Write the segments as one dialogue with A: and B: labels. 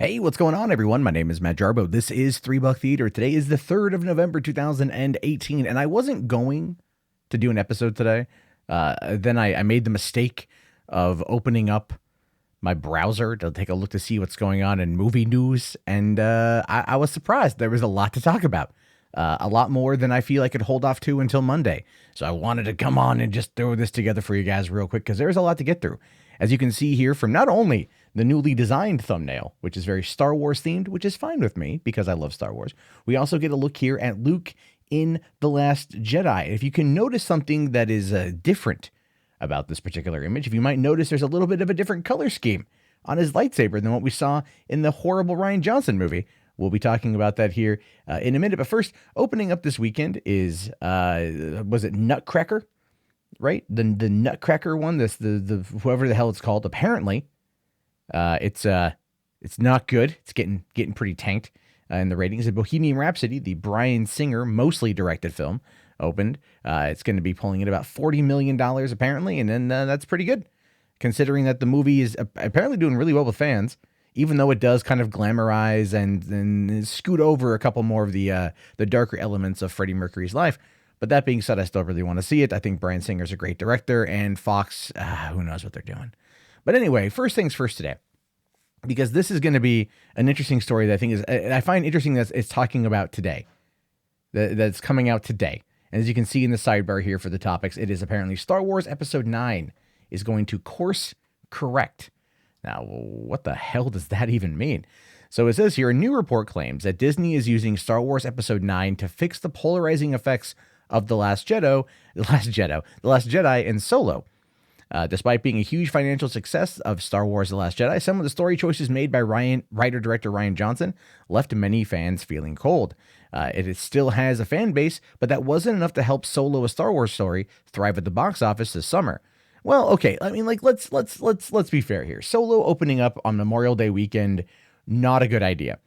A: Hey, what's going on, everyone? My name is Matt Jarbo. This is 3 Buck Theater. Today is the 3rd of November, 2018, and I wasn't going to do an episode today. Then I made the mistake of opening up my browser to take a look to see what's going on in movie news, and I was surprised. There was a lot to talk about, a lot more than I feel I could hold off to until Monday. So I wanted to come on and just throw this together for you guys real quick because there's a lot to get through. As you can see here from not only the newly designed thumbnail, which is very Star Wars themed, which is fine with me because I love Star Wars, we also get a look here at Luke in The Last Jedi. If you can notice something that is different about this particular image, if you might notice there's a little bit of a different color scheme on his lightsaber than what we saw in the horrible Rian Johnson movie. We'll be talking about that here in a minute. But first, opening up this weekend is, was it Nutcracker? Right? The Nutcracker one, the whoever the hell it's called. Apparently, it's not good. It's getting pretty tanked in the ratings. And Bohemian Rhapsody, the Bryan Singer mostly directed film, opened. It's going to be pulling in about $40 million apparently, and then that's pretty good, considering that the movie is apparently doing really well with fans, even though it does kind of glamorize and scoot over a couple more of the darker elements of Freddie Mercury's life. But that being said, I still really want to see it. I think Bryan Singer's a great director, and Fox, who knows what they're doing. But anyway, first things first today, because this is going to be an interesting story that I find interesting that it's talking about today, that's coming out today. And as you can see in the sidebar here for the topics, it is apparently Star Wars Episode 9 is going to course correct. Now, what the hell does that even mean? So it says here, a new report claims that Disney is using Star Wars Episode 9 to fix the polarizing effects of The Last Jedi and Solo. Despite being a huge financial success of Star Wars The Last Jedi, some of the story choices made by writer-director Rian Johnson left many fans feeling cold. It still has a fan base, but that wasn't enough to help Solo, a Star Wars story, thrive at the box office this summer. Well, okay, I mean, like, let's be fair here. Solo opening up on Memorial Day weekend, not a good idea.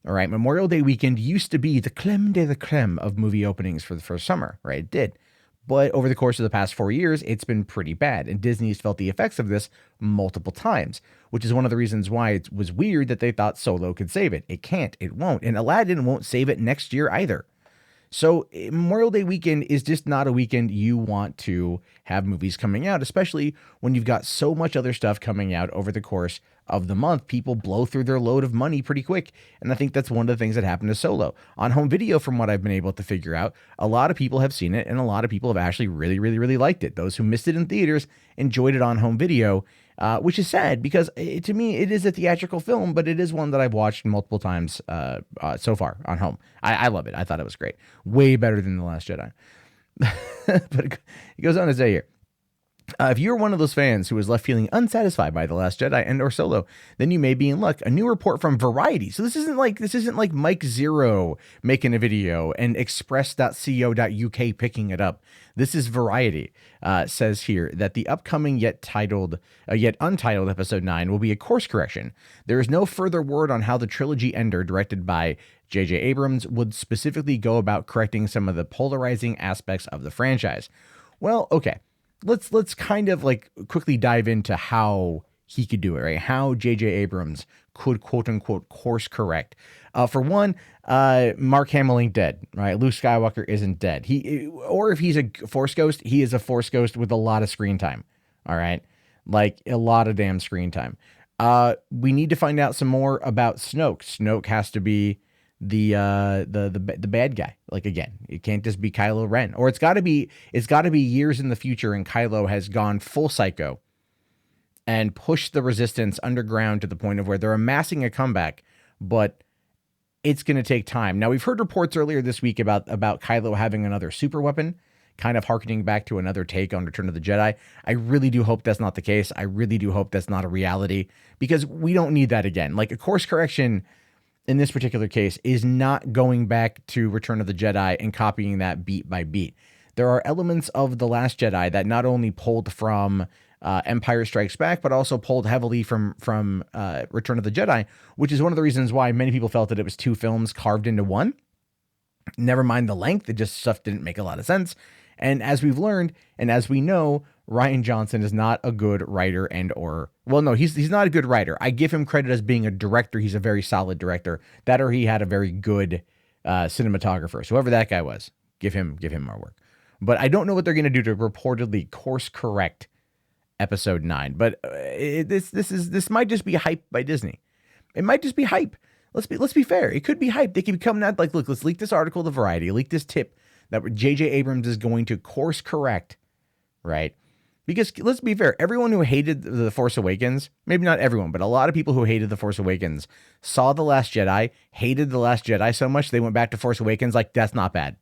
A: All right, Memorial Day weekend used to be the creme de la creme of movie openings for the first summer, right? It did. But over the course of the past 4 years, it's been pretty bad, and Disney's felt the effects of this multiple times, which is one of the reasons why it was weird that they thought Solo could save it. It can't, it won't, and Aladdin won't save it next year either. So Memorial Day weekend is just not a weekend you want to have movies coming out, especially when you've got so much other stuff coming out over the course of the month. People blow through their load of money pretty quick. And I think that's one of the things that happened to Solo. On home video, from what I've been able to figure out, a lot of people have seen it, and a lot of people have actually really, really, really liked it. Those who missed it in theaters enjoyed it on home video, which is sad because to me, it is a theatrical film, but it is one that I've watched multiple times so far on home. I love it. I thought it was great. Way better than The Last Jedi. But it goes on to say here, if you're one of those fans who was left feeling unsatisfied by The Last Jedi and or Solo, then you may be in luck. A new report from Variety. So this isn't like Mike Zero making a video and express.co.uk picking it up. This is Variety. Says here that the upcoming yet untitled Episode 9 will be a course correction. There is no further word on how the trilogy ender, directed by J.J. Abrams, would specifically go about correcting some of the polarizing aspects of the franchise. Well, okay. Let's kind of like quickly dive into how he could do it, right? How J.J. Abrams could quote unquote course correct. For one, Mark Hamill ain't dead, right? Luke Skywalker isn't dead. Or if he's a Force ghost, he is a Force ghost with a lot of screen time. All right, like a lot of damn screen time. We need to find out some more about Snoke. Snoke has to be the bad guy. Like, again, it can't just be Kylo Ren, or it's got to be years in the future and Kylo has gone full psycho and pushed the resistance underground to the point of where they're amassing a comeback, but it's going to take time. Now, we've heard reports earlier this week about Kylo having another super weapon, kind of harkening back to another take on Return of the Jedi. I really do hope that's not the case. I really do hope that's not a reality, because we don't need that again. Like, a course correction in this particular case is not going back to Return of the Jedi and copying that beat by beat. There are elements of The Last Jedi that not only pulled from Empire Strikes Back, but also pulled heavily from Return of the Jedi, which is one of the reasons why many people felt that it was two films carved into one. Never mind the length, it just stuff didn't make a lot of sense. And as we've learned, and as we know, Rian Johnson is not a good writer he's not a good writer. I give him credit as being a director. He's a very solid director. That or he had a very good cinematographer. So whoever that guy was, give him more work. But I don't know what they're going to do to reportedly course correct episode 9. But this might just be hype by Disney. It might just be hype. Let's be fair. It could be hype. They could be coming out like, look, let's leak this article to Variety, leak this tip that J.J. Abrams is going to course correct, right? Because let's be fair, everyone who hated The Force Awakens, maybe not everyone, but a lot of people who hated The Force Awakens saw The Last Jedi, hated The Last Jedi so much they went back to Force Awakens like, that's not bad.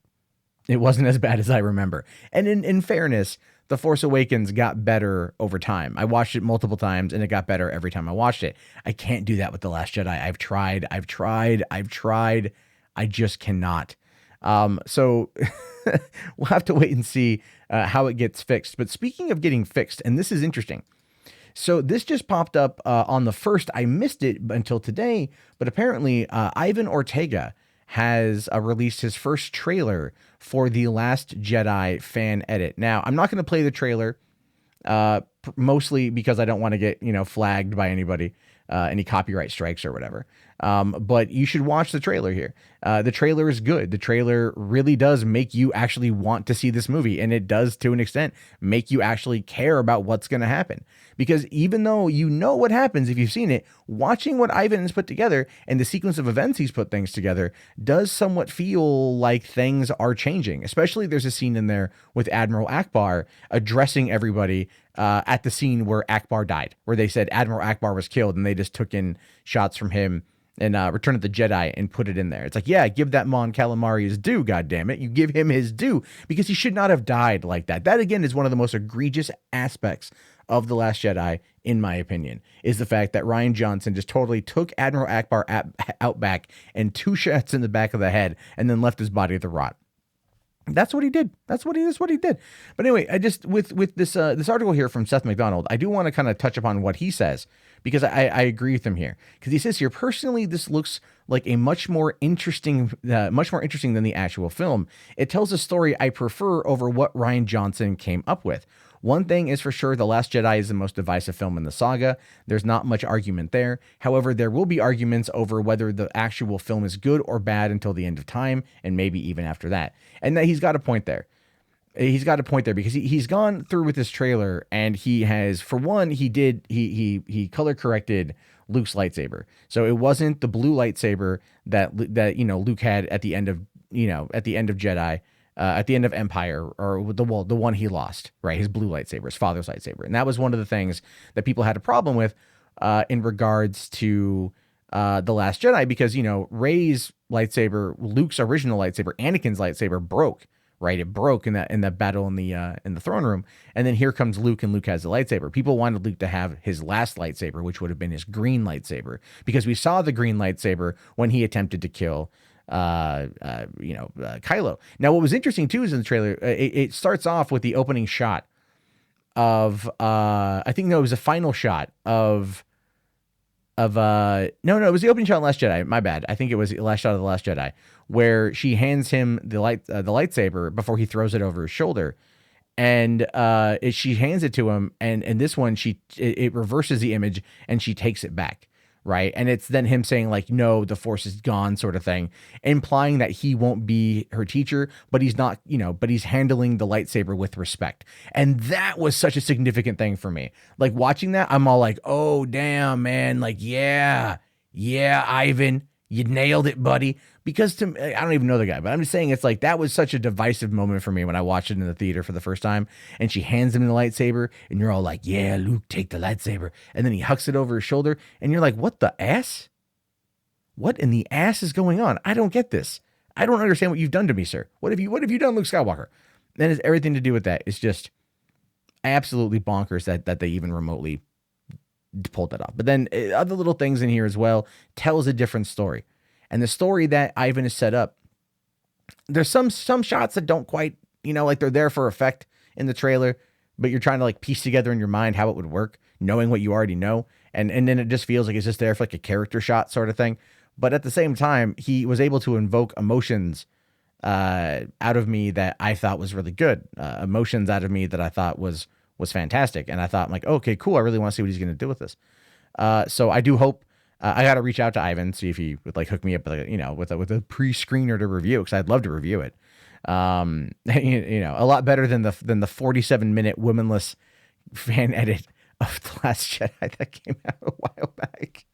A: It wasn't as bad as I remember. And in fairness, The Force Awakens got better over time. I watched it multiple times and it got better every time I watched it. I can't do that with The Last Jedi. I've tried. I just cannot. So we'll have to wait and see how it gets fixed. But speaking of getting fixed, and this is interesting. So this just popped up on the 1st. I missed it until today, but apparently Ivan Ortega has released his first trailer for the Last Jedi fan edit. Now, I'm not going to play the trailer, mostly because I don't want to get, flagged by anybody, any copyright strikes or whatever. But you should watch the trailer here. The trailer is good. The trailer really does make you actually want to see this movie. And it does, to an extent, make you actually care about what's going to happen. Because even though you know what happens if you've seen it, watching what Ivan has put together and the sequence of events he's put things together does somewhat feel like things are changing. Especially there's a scene in there with Admiral Akbar addressing everybody at the scene where Akbar died, where they said Admiral Akbar was killed and they just took in shots from him and Return of the Jedi and put it in there. It's like, yeah, give that Mon Calamari his due, goddammit. You give him his due because he should not have died like that. That, again, is one of the most egregious aspects of The Last Jedi, in my opinion, is the fact that Rian Johnson just totally took Admiral Akbar out back and 2 shots in the back of the head and then left his body to rot. That's what he did. That's what he did. But anyway, I just with this article here from Seth MacDonald, I do want to kind of touch upon what he says because I agree with him here. Because he says here, personally, this looks like a much more interesting than the actual film. It tells a story I prefer over what Rian Johnson came up with. One thing is for sure, The Last Jedi is the most divisive film in the saga. There's not much argument there. However, there will be arguments over whether the actual film is good or bad until the end of time, and maybe even after that. And that he's got a point there. He's got a point there because he's gone through with this trailer, and he has, for one, he color corrected Luke's lightsaber, so it wasn't the blue lightsaber that Luke had at the end of Jedi. At the end of Empire, or the one he lost, right? His blue lightsaber, his father's lightsaber. And that was one of the things that people had a problem with in regards to The Last Jedi, because, Rey's lightsaber, Luke's original lightsaber, Anakin's lightsaber broke, right? It broke in that battle in the throne room. And then here comes Luke, and Luke has the lightsaber. People wanted Luke to have his last lightsaber, which would have been his green lightsaber, because we saw the green lightsaber when he attempted to kill Kylo. Now, what was interesting too is in the trailer, it starts off with the opening shot of it was a final shot of it was the opening shot of Last Jedi. My bad. I think it was the last shot of The Last Jedi, where she hands him the lightsaber before he throws it over his shoulder. And she hands it to him, and this one it reverses the image and she takes it back. Right. And it's then him saying like, no, the Force is gone, sort of thing, implying that he won't be her teacher, but he's not, but he's handling the lightsaber with respect. And that was such a significant thing for me. Like watching that, I'm all like, oh, damn, man. Like, yeah, Ivan, you nailed it, buddy. Because I don't even know the guy, but I'm just saying it's like that was such a divisive moment for me when I watched it in the theater for the first time. And she hands him the lightsaber, and you're all like, yeah, Luke, take the lightsaber. And then he hucks it over his shoulder, and you're like, what the ass? What in the ass is going on? I don't get this. I don't understand what you've done to me, sir. What have you done, Luke Skywalker? That has everything to do with that. It's just absolutely bonkers that they even remotely pulled that off. But then other little things in here as well tells a different story. And the story that Ivan has set up, there's some shots that don't quite, like they're there for effect in the trailer, but you're trying to like piece together in your mind how it would work, knowing what you already know. And then it just feels like it's just there for like a character shot sort of thing. But at the same time, he was able to invoke emotions out of me that I thought was really good. Emotions out of me that I thought was was fantastic. And I thought, like, okay, cool. I really want to see what he's going to do with this. So I do hope. I got to reach out to Ivan, see if he would like hook me up, with a pre-screener to review, because I'd love to review it. A lot better than the 47-minute womanless fan edit of The Last Jedi that came out a while back,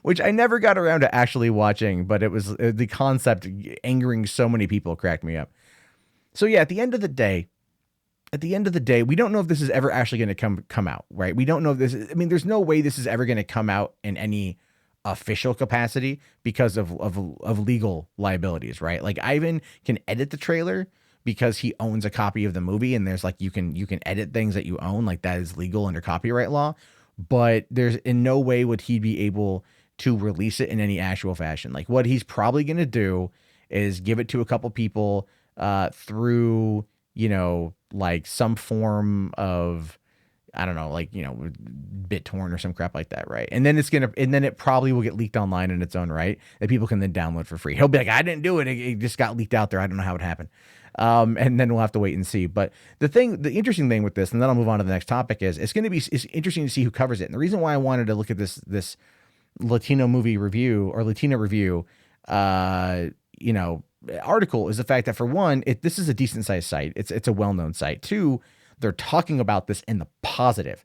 A: which I never got around to actually watching, but it was the concept angering so many people cracked me up. So yeah, at the end of the day, we don't know if this is ever actually going to come out, right? We don't know if this is, I mean, there's no way this is ever going to come out in any official capacity because of legal liabilities, right? Like Ivan can edit the trailer because he owns a copy of the movie, and there's like, you can edit things that you own, like that is legal under copyright law, but there's in no way would he be able to release it in any actual fashion. Like what he's probably going to do is give it to a couple people through, like some form of, I don't know, like, BitTorrent or some crap like that, right? And then it probably will get leaked online in its own right that people can then download for free. He'll be like, I didn't do it. It just got leaked out there. I don't know how it happened. And then we'll have to wait and see. But the interesting thing with this, and then I'll move on to the next topic, is it's interesting to see who covers it. And the reason why I wanted to look at this Latino movie review or Latino review, article is the fact that, for one, this is a decent sized site. It's a well-known site. Two, they're talking about this in the positive,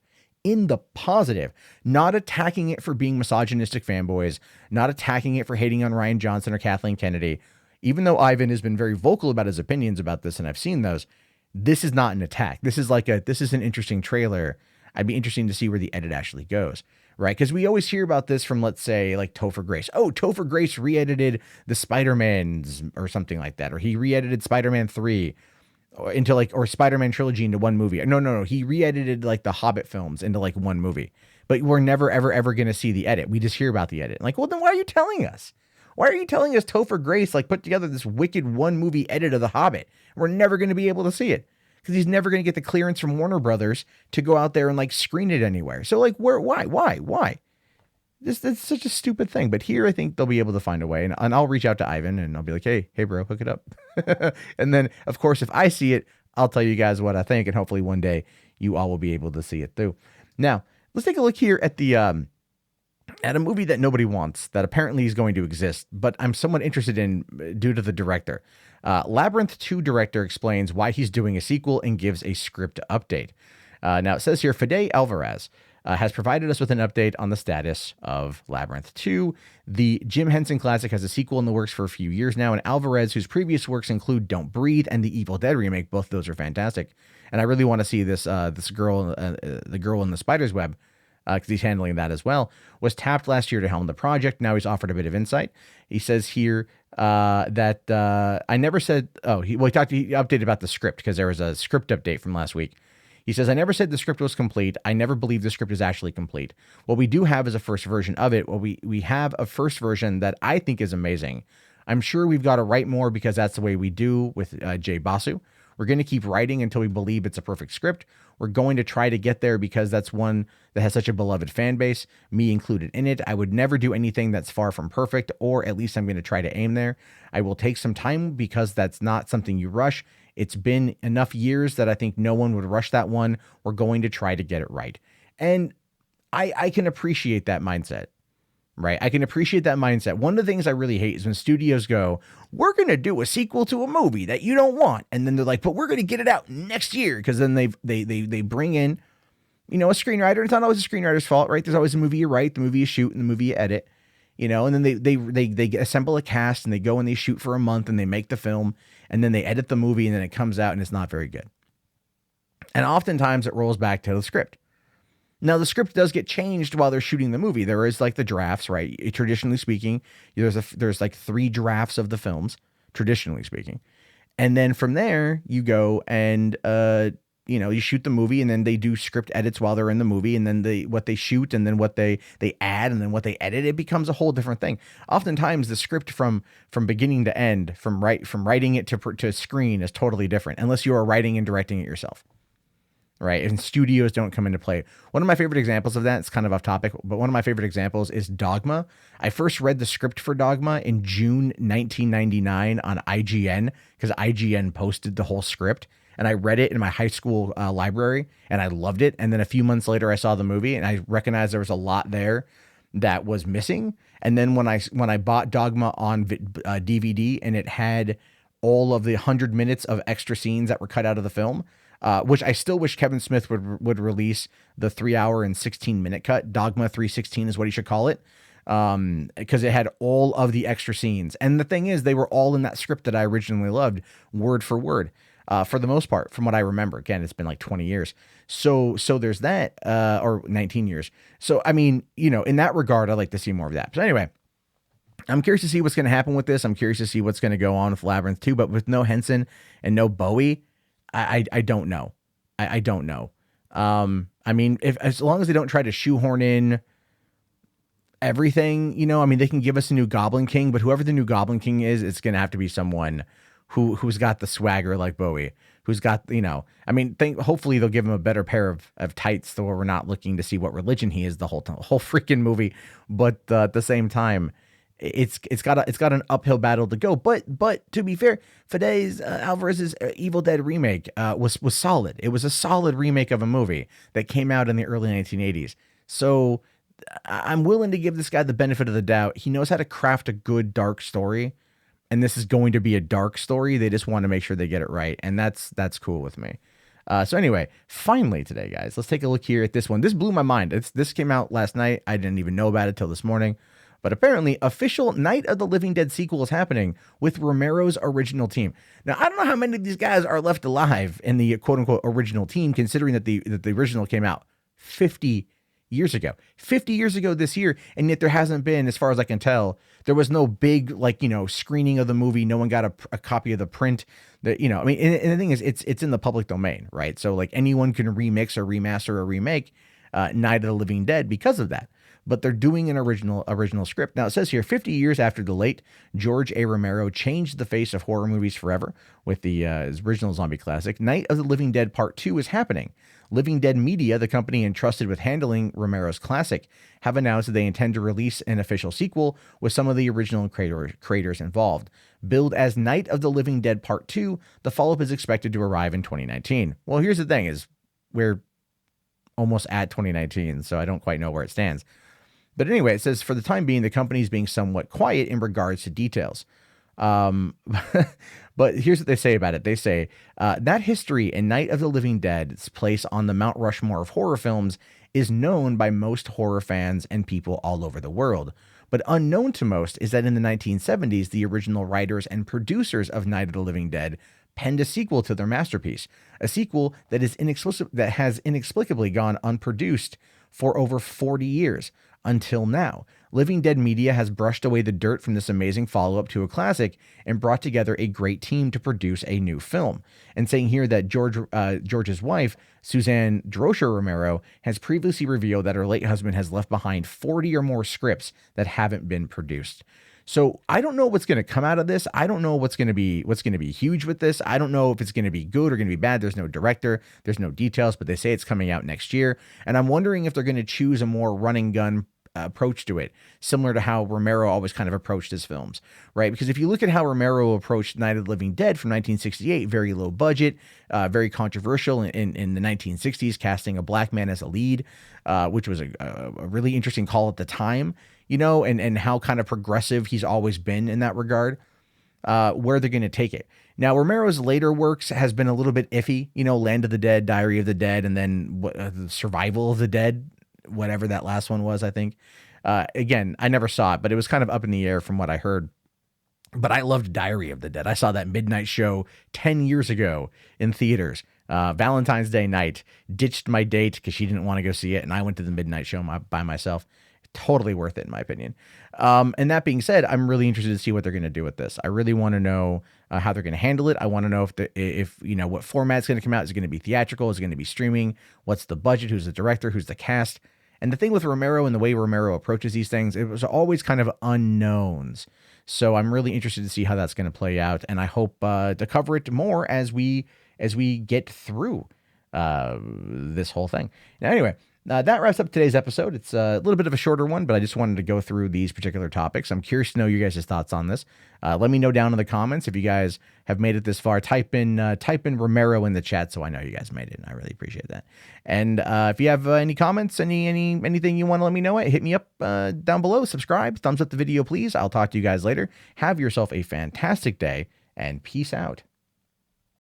A: not attacking it for being misogynistic fanboys, not attacking it for hating on Rian Johnson or Kathleen Kennedy. Even though Ivan has been very vocal about his opinions about this, and I've seen those, this is not an attack. This is an interesting trailer. I'd be interesting to see where the edit actually goes, right? Because we always hear about this from, let's say, like Topher Grace. Oh, Topher Grace re-edited the Spider-Mans or something like that, or he re-edited Spider-Man 3 or Spider-Man trilogy into one movie. No. He re-edited like the Hobbit films into like one movie, but we're never, ever going to see the edit. We just hear about the edit. Like, well, then why are you telling us? Why are you telling us Topher Grace like put together this wicked one movie edit of the Hobbit? We're never going to be able to see it because he's never going to get the clearance from Warner Brothers to go out there and like screen it anywhere. So like, why? That's such a stupid thing. But here, I think they'll be able to find a way, and I'll reach out to Ivan and I'll be like, hey bro, hook it up. And then of course, if I see it, I'll tell you guys what I think, and hopefully one day you all will be able to see it too. Now let's take a look here at at a movie that nobody wants, that apparently is going to exist, but I'm somewhat interested in due to the director. Labyrinth 2 director explains why he's doing a sequel and gives a script update. Now it says here, Fede Alvarez has provided us with an update on the status of Labyrinth 2. The Jim Henson classic has a sequel in the works for a few years now, and Alvarez, whose previous works include Don't Breathe and the Evil Dead remake, both of those are fantastic. And I really want to see this girl, the girl in the spider's web, because he's handling that as well, was tapped last year to helm the project. Now he's offered a bit of insight. He says here that I never said, he updated about the script because there was a script update from last week. He says, I never said the script was complete. I never believe the script is actually complete. What we do have is a first version of it. Well, we have a first version that I think is amazing. I'm sure we've got to write more because that's the way we do with Jay Basu. We're going to keep writing until we believe it's a perfect script. We're going to try to get there because that's one that has such a beloved fan base, me included in it. I would never do anything that's far from perfect, or at least I'm going to try to aim there. I will take some time because that's not something you rush. It's been enough years that I think no one would rush that one. We're going to try to get it right. And I can appreciate that mindset, right? I can appreciate that mindset. One of the things I really hate is when studios go, we're going to do a sequel to a movie that you don't want. And then they're like, but we're going to get it out next year. Because then they bring in, a screenwriter. It's not always a screenwriter's fault, right? There's always a movie you write, the movie you shoot, and the movie you edit, and then they assemble a cast and they go and they shoot for a month and they make the film and then they edit the movie and then it comes out and it's not very good. And oftentimes it rolls back to the script. Now, the script does get changed while they're shooting the movie. There is like the drafts, right? Traditionally speaking, there's like 3 drafts of the films, traditionally speaking. And then from there, you go and, you shoot the movie and then they do script edits while they're in the movie. And then what they shoot and then what they add and then what they edit, it becomes a whole different thing. Oftentimes the script from beginning to end, from writing it to screen is totally different unless you are writing and directing it yourself. Right. And studios don't come into play. One of my favorite examples of that, it's kind of off topic, but one of my favorite examples is Dogma. I first read the script for Dogma in June 1999 on IGN because IGN posted the whole script. and I read it in my high school library, and I loved it. And then a few months later, I saw the movie, and I recognized there was a lot there that was missing. And then when I bought Dogma on DVD, and it had all of the 100 minutes of extra scenes that were cut out of the film, which I still wish Kevin Smith would release the 3 hour and 16-minute cut. Dogma 316 is what he should call it, because it had all of the extra scenes. And the thing is, they were all in that script that I originally loved, word for word, for the most part, from what I remember. Again, it's been like 20 years. So there's that, or 19 years. So, I mean, in that regard, I'd like to see more of that. But anyway, I'm curious to see what's going to happen with this. I'm curious to see what's going to go on with Labyrinth 2, but with no Henson and no Bowie, I don't know. I don't know. I mean, as long as they don't try to shoehorn in everything, I mean, they can give us a new Goblin King, but whoever the new Goblin King is, it's going to have to be someone who's got the swagger like Bowie, who's got, I mean, hopefully they'll give him a better pair of tights, so we're not looking to see what religion he is the whole freaking movie. But at the same time, it's got an uphill battle to go. But to be fair, Fede Alvarez's Evil Dead remake was solid. It was a solid remake of a movie that came out in the early 1980s. So I'm willing to give this guy the benefit of the doubt. He knows how to craft a good dark story, and this is going to be a dark story. They just want to make sure they get it right, and that's cool with me. So anyway, finally today, guys, let's take a look here at this one. This blew my mind. This came out last night. I didn't even know about it till this morning. But apparently, official Night of the Living Dead sequel is happening with Romero's original team. Now, I don't know how many of these guys are left alive in the quote-unquote original team, considering that the original came out 50 years ago. 50 years ago this year, and yet there hasn't been, as far as I can tell, there was no big, screening of the movie. No one got a copy of the print. That I mean, and the thing is, it's in the public domain, right? So, anyone can remix or remaster or remake Night of the Living Dead because of that. But they're doing an original script. Now, it says here, 50 years after the late George A. Romero changed the face of horror movies forever with his original zombie classic, Night of the Living Dead Part 2 is happening. Living Dead Media, the company entrusted with handling Romero's classic, have announced that they intend to release an official sequel with some of the original creators involved. Billed as Night of the Living Dead Part 2, the follow-up is expected to arrive in 2019. Well, here's the thing, is we're almost at 2019, so I don't quite know where it stands. But anyway, it says, for the time being, the company is being somewhat quiet in regards to details. But here's what they say about it. They say, that history in Night of the Living Dead's place on the Mount Rushmore of horror films is known by most horror fans and people all over the world. But unknown to most is that in the 1970s, the original writers and producers of Night of the Living Dead penned a sequel to their masterpiece, a sequel that has inexplicably gone unproduced for over 40 years. Until now, Living Dead Media has brushed away the dirt from this amazing follow-up to a classic and brought together a great team to produce a new film. And saying here that George's wife, Suzanne Droscher Romero, has previously revealed that her late husband has left behind 40 or more scripts that haven't been produced. So I don't know what's going to come out of this. I don't know what's going to be huge with this. I don't know if it's going to be good or going to be bad. There's no director. There's no details, but they say it's coming out next year. And I'm wondering if they're going to choose a more run and gun approach to it, similar to how Romero always kind of approached his films, right? Because if you look at how Romero approached Night of the Living Dead from 1968, very low budget, very controversial in the 1960s, casting a black man as a lead, which was a really interesting call at the time, and how kind of progressive he's always been in that regard, where they're going to take it. Now, Romero's later works has been a little bit iffy, Land of the Dead, Diary of the Dead, and then Survival of the Dead, whatever that last one was, I think. Again, I never saw it, but it was kind of up in the air from what I heard. But I loved Diary of the Dead. I saw that midnight show 10 years ago in theaters. Valentine's Day night. Ditched my date because she didn't want to go see it, and I went to the midnight show by myself. Totally worth it, in my opinion. And that being said, I'm really interested to see what they're going to do with this. I really want to know how they're going to handle it. I want to know if what format it's going to come out. Is it going to be theatrical? Is it going to be streaming? What's the budget? Who's the director? Who's the cast? And the thing with Romero and the way Romero approaches these things, it was always kind of unknowns. So I'm really interested to see how that's going to play out. And I hope to cover it more as we get through this whole thing. Now, anyway, That wraps up today's episode. It's a little bit of a shorter one, but I just wanted to go through these particular topics. I'm curious to know you guys' thoughts on this. Let me know down in the comments if you guys have made it this far. Type in Romero in the chat so I know you guys made it. And I really appreciate that. And if you have any comments, anything you want to let me know, hit me up down below. Subscribe, thumbs up the video, please. I'll talk to you guys later. Have yourself a fantastic day, and peace out.